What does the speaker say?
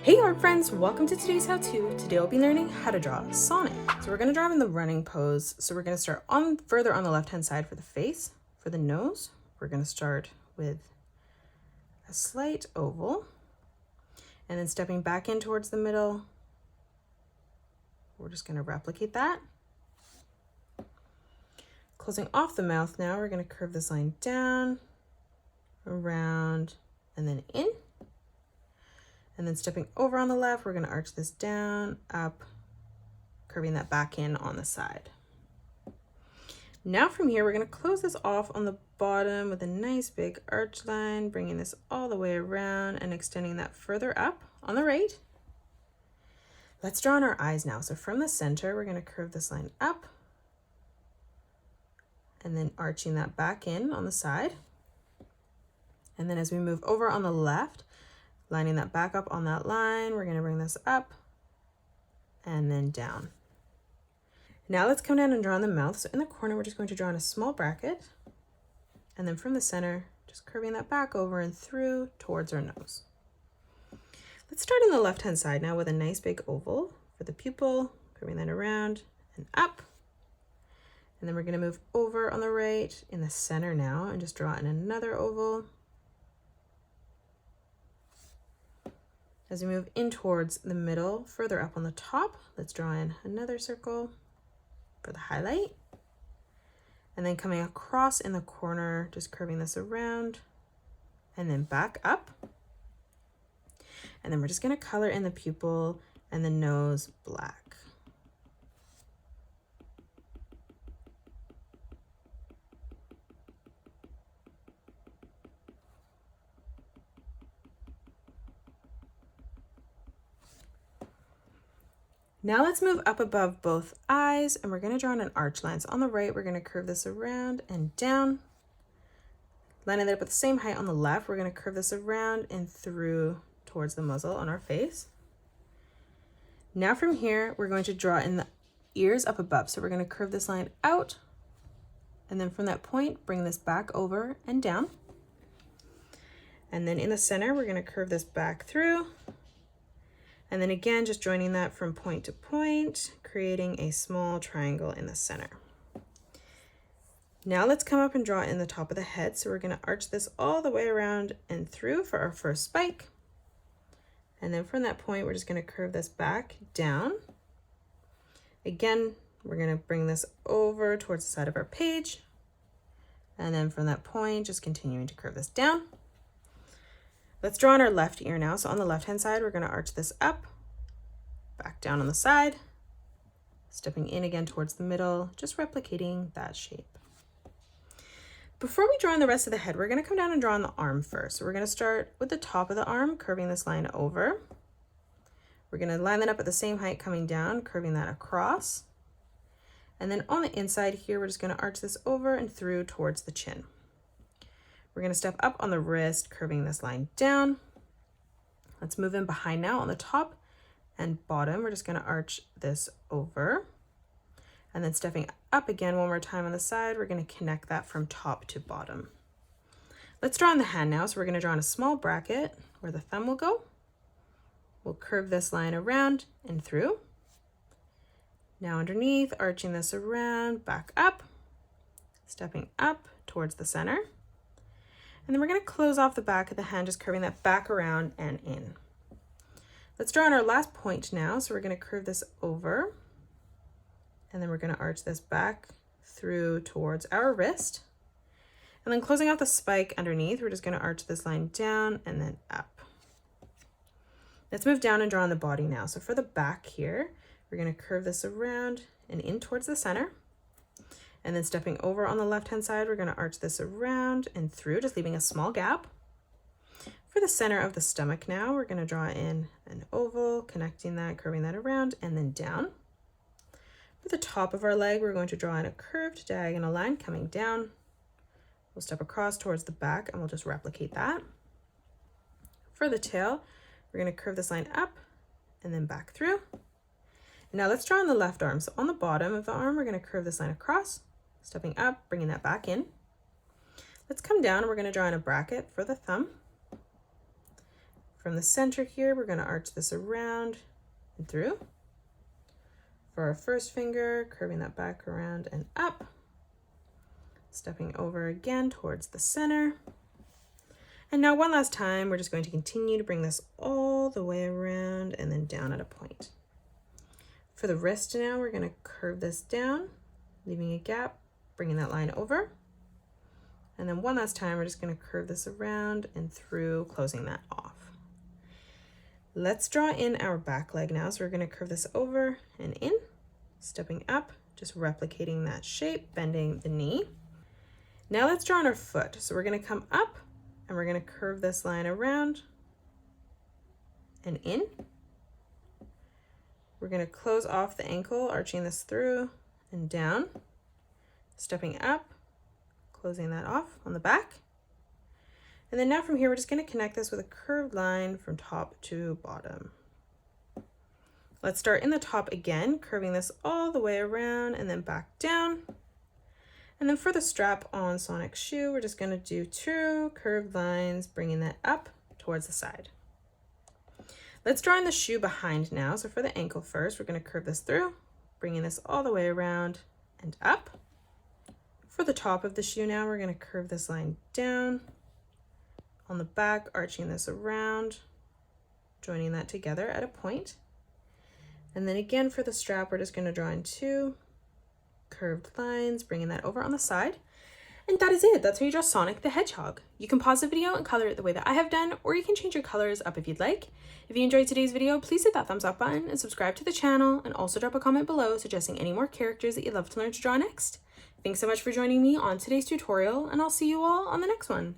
Hey art friends, welcome to today's how-to. Today we'll be learning how to draw Sonic. So we're going to draw him in the running pose. So we're going to start further on the left-hand side for the face. For the nose, we're going to start with a slight oval. And then stepping back in towards the middle, we're just going to replicate that. Closing off the mouth now, we're going to curve this line down, around, and then in. And then stepping over on the left, we're going to arch this down, up, curving that back in on the side. Now from here, we're going to close this off on the bottom with a nice big arch line, bringing this all the way around and extending that further up on the right. Let's draw on our eyes now. So from the center, we're going to curve this line up and then arching that back in on the side. And then as we move over on the left, lining that back up on that line, we're going to bring this up and then down. Now let's come down and draw in the mouth. So in the corner, we're just going to draw in a small bracket. And then from the center, just curving that back over and through towards our nose. Let's start on the left-hand side now with a nice big oval for the pupil, curving that around and up. And then we're going to move over on the right in the center now and just draw in another oval. As we move in towards the middle, further up on the top, let's draw in another circle for the highlight. And then coming across in the corner, just curving this around and then back up. And then we're just going to color in the pupil and the nose black. Now let's move up above both eyes and we're going to draw in an arch line. So on the right, we're going to curve this around and down. Lining it up at the same height on the left, we're going to curve this around and through towards the muzzle on our face. Now from here, we're going to draw in the ears up above. So we're going to curve this line out and then from that point, bring this back over and down. And then in the center, we're going to curve this back through. And then again, just joining that from point to point, creating a small triangle in the center. Now let's come up and draw in the top of the head. So we're going to arch this all the way around and through for our first spike. And then from that point, we're just going to curve this back down. Again, we're going to bring this over towards the side of our page. And then from that point, just continuing to curve this down. Let's draw on our left ear now. So on the left-hand side, we're going to arch this up, back down on the side, stepping in again towards the middle, just replicating that shape. Before we draw on the rest of the head, we're going to come down and draw on the arm first. So we're going to start with the top of the arm, curving this line over. We're going to line that up at the same height, coming down, curving that across. And then on the inside here, we're just going to arch this over and through towards the chin. We're going to step up on the wrist, curving this line down. Let's move in behind now on the top and bottom. We're just going to arch this over. And then stepping up again one more time on the side, we're going to connect that from top to bottom. Let's draw on the hand now. So we're going to draw in a small bracket where the thumb will go. We'll curve this line around and through. Now underneath, arching this around, back up, stepping up towards the center. And then we're going to close off the back of the hand, just curving that back around and in. Let's draw on our last point now. So we're going to curve this over. And then we're going to arch this back through towards our wrist. And then closing off the spike underneath, we're just going to arch this line down and then up. Let's move down and draw on the body now. So for the back here, we're going to curve this around and in towards the center. And then stepping over on the left-hand side, we're going to arch this around and through, just leaving a small gap. For the center of the stomach now, we're going to draw in an oval, connecting that, curving that around, and then down. For the top of our leg, we're going to draw in a curved diagonal line coming down. We'll step across towards the back, and we'll just replicate that. For the tail, we're going to curve this line up and then back through. Now let's draw on the left arm. So on the bottom of the arm, we're going to curve this line across, stepping up, bringing that back in. Let's come down and we're going to draw in a bracket for the thumb. From the center here, we're going to arch this around and through. For our first finger, curving that back around and up. Stepping over again towards the center. And now one last time, we're just going to continue to bring this all the way around and then down at a point. For the wrist now, we're going to curve this down, leaving a gap, bringing that line over. And then one last time, we're just going to curve this around and through, closing that off. Let's draw in our back leg now. So we're going to curve this over and in, stepping up, just replicating that shape, bending the knee. Now let's draw on our foot. So we're going to come up and we're going to curve this line around and in. We're going to close off the ankle, arching this through and down, stepping up, closing that off on the back. And then now from here, we're just going to connect this with a curved line from top to bottom. Let's start in the top again, curving this all the way around and then back down. And then for the strap on Sonic shoe, we're just going to do 2 curved lines, bringing that up towards the side. Let's draw in the shoe behind now. So for the ankle first, we're going to curve this through, bringing this all the way around and up. For the top of the shoe now, we're going to curve this line down. On the back, arching this around, joining that together at a point. And then again for the strap, we're just going to draw in 2 curved lines, bringing that over on the side. And that is it. That's how you draw Sonic the Hedgehog. You can pause the video and color it the way that I have done, or you can change your colors up if you'd like. If you enjoyed today's video, please hit that thumbs up button and subscribe to the channel, and also drop a comment below suggesting any more characters that you'd love to learn to draw next. Thanks so much for joining me on today's tutorial, and I'll see you all on the next one.